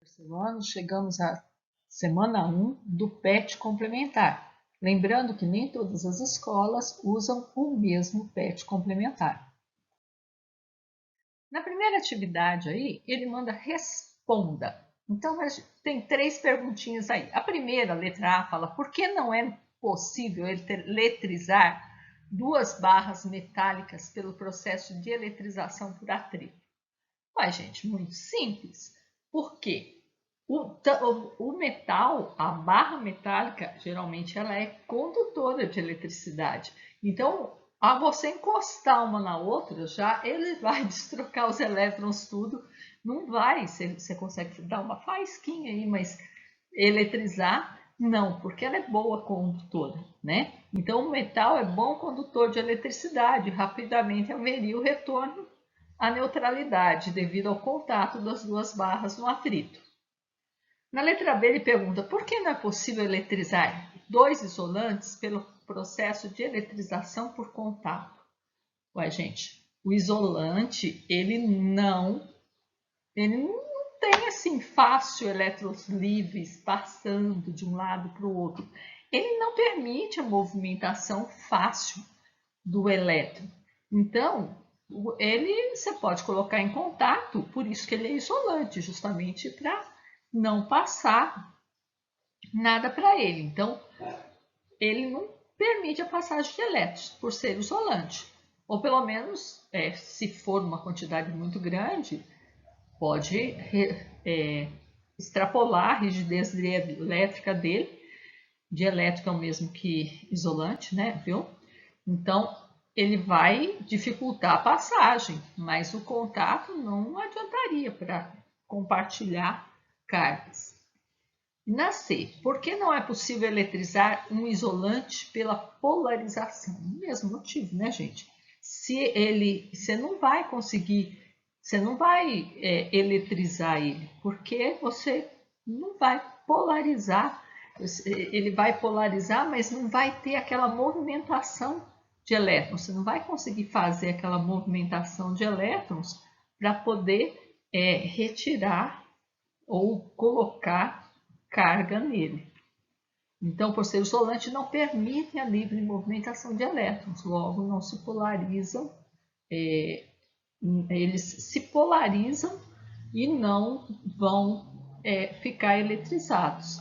terceiro ano, chegamos à semana 1 do PET complementar. Lembrando que nem todas as escolas usam o mesmo PET complementar. Na primeira atividade aí, ele manda responda. Então, tem 3 perguntinhas aí. A primeira, letra A, fala: por que não é possível eletrizar 2 barras metálicas pelo processo de eletrização por atrito? Ué, gente, muito simples. Por quê? O metal, a barra metálica, geralmente ela é condutora de eletricidade. Então, a você encostar uma na outra, já ele vai destrocar os elétrons tudo. Não vai, você consegue dar uma faísquinha aí, mas eletrizar, não, porque ela é boa condutora, né? Então, o metal é bom condutor de eletricidade. Rapidamente haveria o retorno à neutralidade devido ao contato das 2 barras no atrito. Na letra B, ele pergunta: por que não é possível eletrizar 2 isolantes pelo processo de eletrização por contato? Ué, gente, o isolante, ele não tem assim fácil elétrons livres passando de um lado para o outro. Ele não permite a movimentação fácil do elétron. Então, você pode colocar em contato, por isso que ele é isolante, justamente para não passar nada para ele. Então, ele não permite a passagem de elétrons, por ser isolante. Ou pelo menos, se for uma quantidade muito grande, pode extrapolar a rigidez elétrica dele. Dielétrico é o mesmo que isolante, né? Viu? Então, ele vai dificultar a passagem, mas o contato não adiantaria para compartilhar cargas. Na C, por que não é possível eletrizar um isolante pela polarização? O mesmo motivo, né, gente? Você não vai conseguir, você não vai eletrizar ele, porque você não vai polarizar. Ele vai polarizar, mas não vai ter aquela movimentação de elétrons. Você não vai conseguir fazer aquela movimentação de elétrons para poder retirar ou colocar carga nele. Então, por ser isolante, não permitem a livre movimentação de elétrons, logo não se polarizam, eles se polarizam e não vão ficar eletrizados.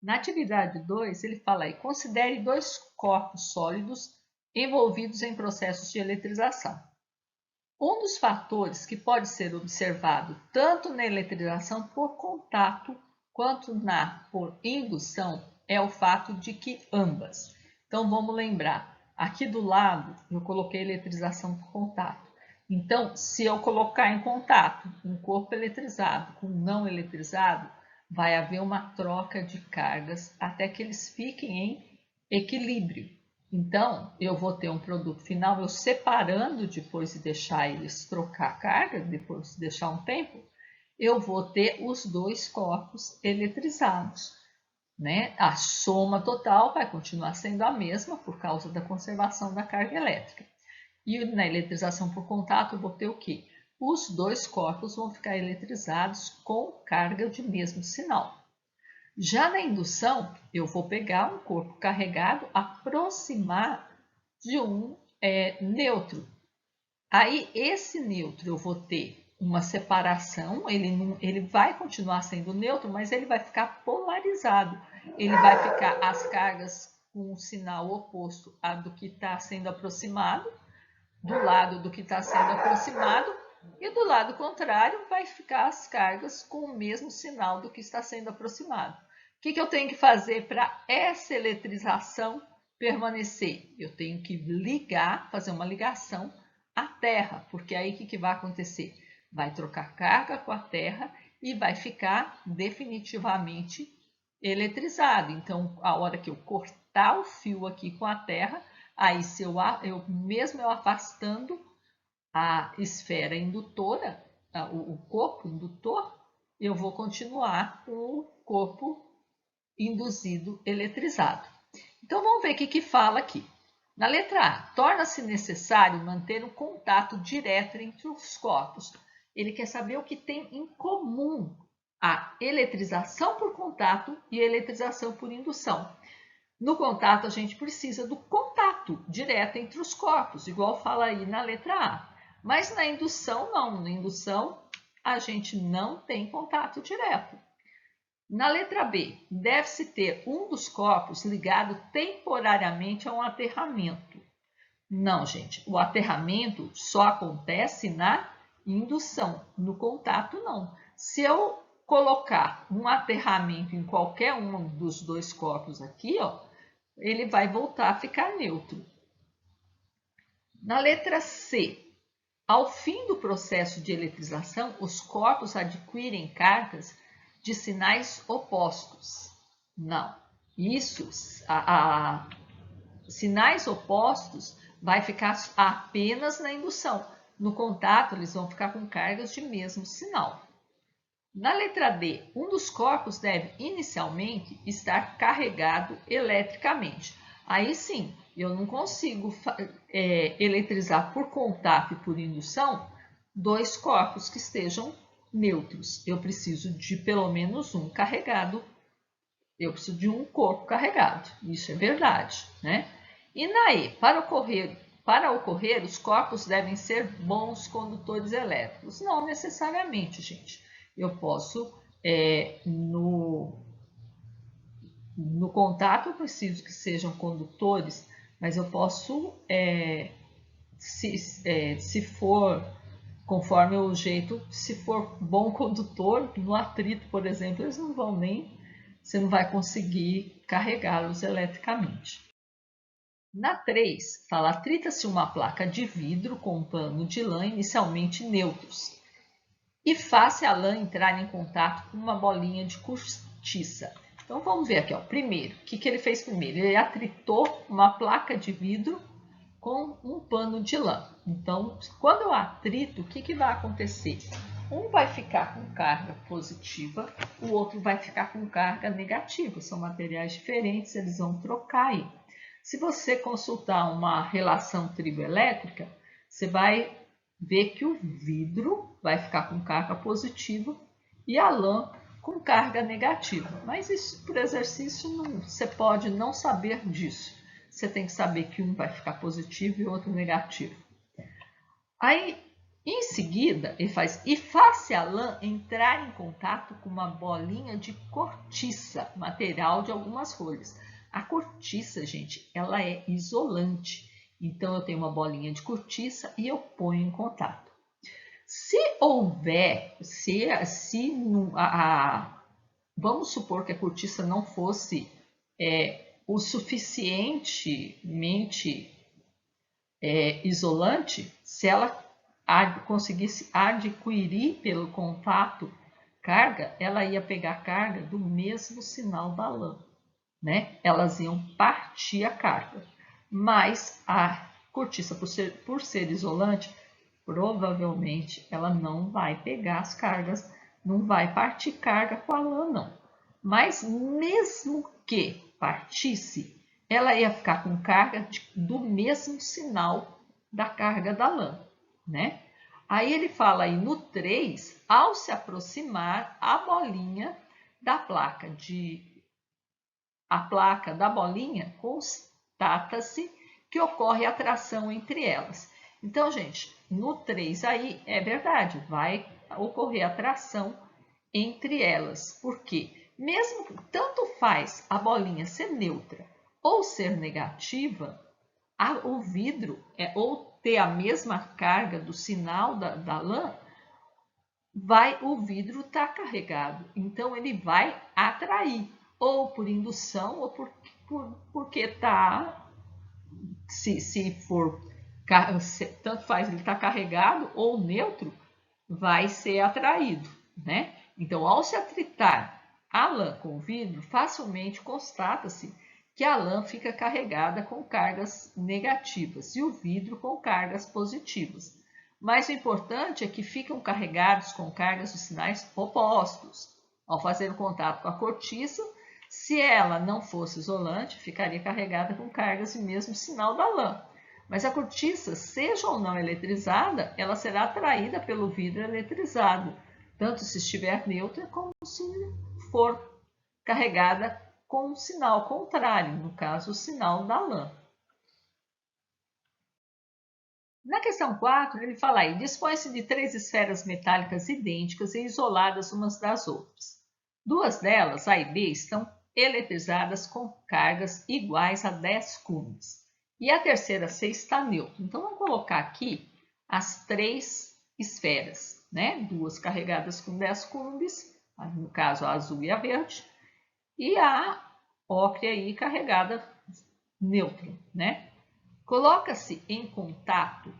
Na atividade 2, ele fala aí: considere 2 corpos sólidos envolvidos em processos de eletrização. Um dos fatores que pode ser observado tanto na eletrização por contato quanto na por indução é o fato de que ambas. Então vamos lembrar, aqui do lado eu coloquei eletrização por contato. Então, se eu colocar em contato um corpo eletrizado com um não eletrizado, vai haver uma troca de cargas até que eles fiquem em equilíbrio. Então, eu vou ter um produto final, eu separando depois de deixar eles trocar carga, depois de deixar um tempo, eu vou ter os 2 corpos eletrizados, né? A soma total vai continuar sendo a mesma por causa da conservação da carga elétrica. E na eletrização por contato, eu vou ter o quê? Os 2 corpos vão ficar eletrizados com carga de mesmo sinal. Já na indução, eu vou pegar um corpo carregado, aproximar de um neutro. Aí, esse neutro eu vou ter uma separação, ele vai continuar sendo neutro, mas ele vai ficar polarizado. Ele vai ficar as cargas com um sinal oposto a do que está sendo aproximado, do lado do que está sendo aproximado, e do lado contrário vai ficar as cargas com o mesmo sinal do que está sendo aproximado. O que eu tenho que fazer para essa eletrização permanecer? Eu tenho que ligar, fazer uma ligação à Terra, porque aí o que vai acontecer? Vai trocar carga com a Terra e vai ficar definitivamente eletrizado. Então, a hora que eu cortar o fio aqui com a Terra, aí se eu mesmo eu afastando a esfera indutora, o corpo indutor, eu vou continuar com o corpo induzido eletrizado. Então vamos ver o que fala aqui. Na letra A, torna-se necessário manter um contato direto entre os corpos. Ele quer saber o que tem em comum a eletrização por contato e a eletrização por indução. No contato, a gente precisa do contato direto entre os corpos, igual fala aí na letra A. Mas na indução, não. Na indução, a gente não tem contato direto. Na letra B, deve-se ter um dos corpos ligado temporariamente a um aterramento. Não, gente. O aterramento só acontece na indução. No contato, não. Se eu colocar um aterramento em qualquer um dos dois corpos aqui, ó, ele vai voltar a ficar neutro. Na letra C, ao fim do processo de eletrização, os corpos adquirem cargas de sinais opostos. Não, isso, sinais opostos vai ficar apenas na indução. No contato, eles vão ficar com cargas de mesmo sinal. Na letra D, um dos corpos deve inicialmente estar carregado eletricamente. Aí sim, eu não consigo eletrizar por contato e por indução dois corpos que estejam neutros. Eu preciso de pelo menos um carregado. Eu preciso de um corpo carregado. Isso é verdade, né? E na E, para ocorrer, os corpos devem ser bons condutores elétricos. Não necessariamente, gente. Eu posso, no contato, eu preciso que sejam condutores, mas eu posso, se for conforme o jeito, se for bom condutor, no atrito, por exemplo, eles não vão você não vai conseguir carregá-los eletricamente. Na 3, fala, atrita-se uma placa de vidro com um pano de lã inicialmente neutros e faça a lã entrar em contato com uma bolinha de cortiça. Então vamos ver aqui, ó. Primeiro, o que ele fez primeiro? Ele atritou uma placa de vidro com um pano de lã. Então, quando eu atrito, o que vai acontecer? Um vai ficar com carga positiva, o outro vai ficar com carga negativa. São materiais diferentes, eles vão trocar aí. Se você consultar uma relação triboelétrica, você vai ver que o vidro vai ficar com carga positiva e a lã com carga negativa. Mas isso, por exercício, você pode não saber disso. Você tem que saber que um vai ficar positivo e outro negativo. Aí, em seguida, ele faz, e faça a lã entrar em contato com uma bolinha de cortiça, material de algumas folhas. A cortiça, gente, ela é isolante. Então, eu tenho uma bolinha de cortiça e eu ponho em contato. Se houver, vamos supor que a cortiça não fosse o suficientemente isolante, se ela conseguisse adquirir pelo contato carga, ela ia pegar carga do mesmo sinal da lã, né? Elas iam partir a carga. Mas a cortiça, por ser isolante, provavelmente ela não vai pegar as cargas, não vai partir carga com a lã, não. Mas mesmo que partisse, ela ia ficar com carga do mesmo sinal da carga da lã, né? Aí ele fala aí no 3, ao se aproximar a bolinha da placa da bolinha, constata-se que ocorre atração entre elas. Então, gente, no 3 aí é verdade, vai ocorrer atração entre elas. Por quê? Mesmo que tanto faz a bolinha ser neutra ou ser negativa, o vidro, ou ter a mesma carga do sinal da lã, o vidro está carregado. Então, ele vai atrair, ou por indução, ou porque está, se for, tanto faz, ele está carregado ou neutro, vai ser atraído, né? Então, ao se atritar a lã com o vidro, facilmente constata-se que a lã fica carregada com cargas negativas e o vidro com cargas positivas. Mas o importante é que ficam carregados com cargas de sinais opostos. Ao fazer o contato com a cortiça, se ela não fosse isolante, ficaria carregada com cargas de mesmo sinal da lã. Mas a cortiça, seja ou não eletrizada, ela será atraída pelo vidro eletrizado, tanto se estiver neutra como se for carregada com um sinal contrário, no caso, o sinal da lã. Na questão 4, ele fala aí, dispõe-se de 3 esferas metálicas idênticas e isoladas umas das outras. 2 delas, A e B, estão eletrizadas com cargas iguais a 10 coulombs. E a terceira, C, está neutra. Então, vamos colocar aqui as 3 esferas, né? 2 carregadas com 10 coulombs, no caso a azul e a verde, e a ocre aí carregada neutra, né? Coloca-se em contato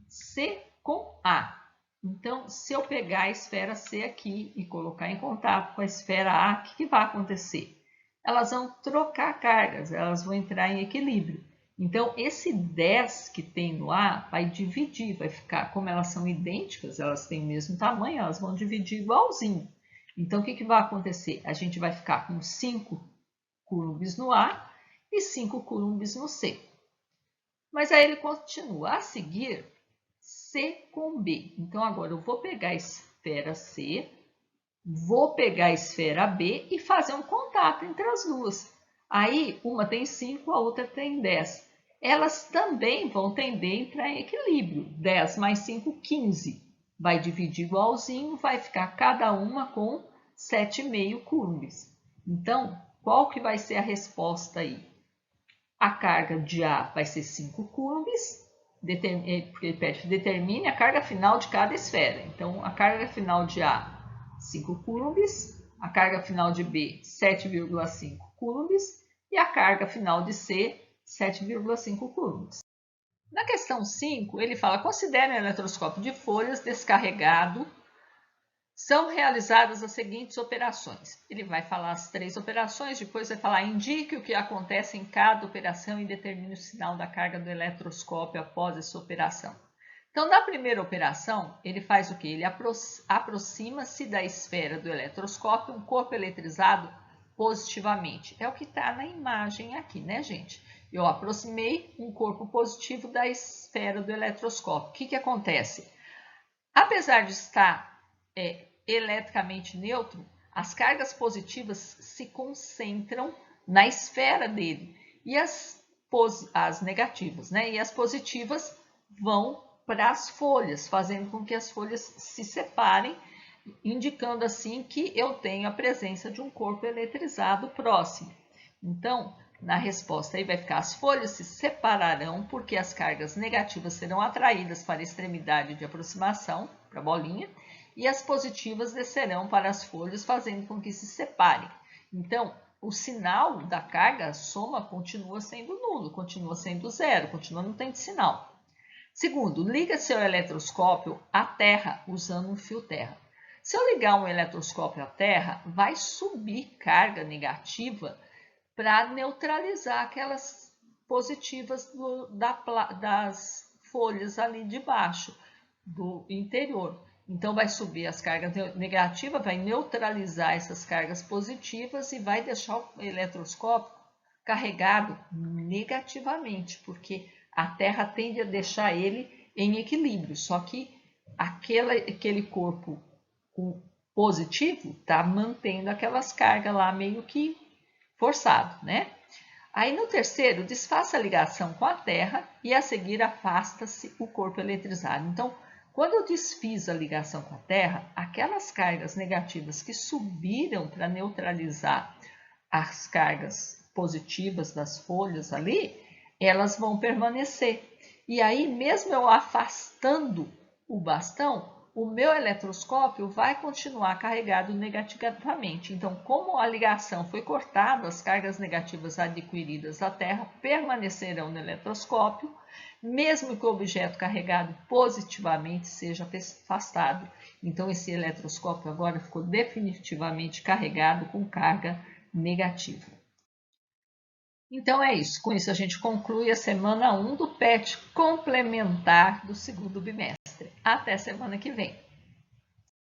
C com A. Então, se eu pegar a esfera C aqui e colocar em contato com a esfera A, o que vai acontecer? Elas vão trocar cargas, elas vão entrar em equilíbrio. Então, esse 10 que tem no A vai dividir, vai ficar, como elas são idênticas, elas têm o mesmo tamanho, elas vão dividir igualzinho. Então, o que vai acontecer? A gente vai ficar com 5 coulombs no A e 5 coulombs no C. Mas aí ele continua a seguir C com B. Então, agora eu vou pegar a esfera C, vou pegar a esfera B e fazer um contato entre as duas. Aí, uma tem 5, a outra tem 10. Elas também vão tender a entrar em equilíbrio. 10 mais 5, 15. Vai dividir igualzinho, vai ficar cada uma com 7,5 coulombs. Então, qual que vai ser a resposta aí? A carga de A vai ser 5 coulombs, porque ele pede que determine a carga final de cada esfera. Então, a carga final de A, 5 coulombs, a carga final de B, 7,5 coulombs, e a carga final de C, 7,5 coulombs. Na questão 5, ele fala, considere um eletroscópio de folhas descarregado. São realizadas as seguintes operações. Ele vai falar as 3 operações, depois vai falar, indique o que acontece em cada operação e determine o sinal da carga do eletroscópio após essa operação. Então, na primeira operação, ele faz o quê? Ele aproxima-se da esfera do eletroscópio um corpo eletrizado positivamente. É o que está na imagem aqui, né, gente? Eu aproximei um corpo positivo da esfera do eletroscópio. O que acontece? Apesar de estar eletricamente neutro, as cargas positivas se concentram na esfera dele e as negativas, né? E as positivas vão para as folhas, fazendo com que as folhas se separem, indicando assim que eu tenho a presença de um corpo eletrizado próximo. Então, na resposta aí vai ficar, as folhas se separarão porque as cargas negativas serão atraídas para a extremidade de aproximação, para a bolinha, e as positivas descerão para as folhas, fazendo com que se separem. Então, o sinal da carga, a soma, continua sendo nulo, continua sendo zero, continua não tendo sinal. Segundo, liga seu eletroscópio à terra usando um fio terra. Se eu ligar um eletroscópio à terra, vai subir carga negativa para neutralizar aquelas positivas das folhas ali de baixo, do interior. Então, vai subir as cargas negativas, vai neutralizar essas cargas positivas e vai deixar o eletroscópio carregado negativamente, porque a Terra tende a deixar ele em equilíbrio, só que aquele corpo positivo está mantendo aquelas cargas lá meio que forçado, né? Aí no terceiro, desfaça a ligação com a Terra e a seguir afasta-se o corpo eletrizado. Então, quando eu desfiz a ligação com a Terra, aquelas cargas negativas que subiram para neutralizar as cargas positivas das folhas ali, elas vão permanecer. E aí, mesmo eu afastando o bastão, o meu eletroscópio vai continuar carregado negativamente. Então, como a ligação foi cortada, as cargas negativas adquiridas da Terra permanecerão no eletroscópio, mesmo que o objeto carregado positivamente seja afastado. Então, esse eletroscópio agora ficou definitivamente carregado com carga negativa. Então é isso. Com isso a gente conclui a semana 1 do PET complementar do segundo bimestre. Até semana que vem.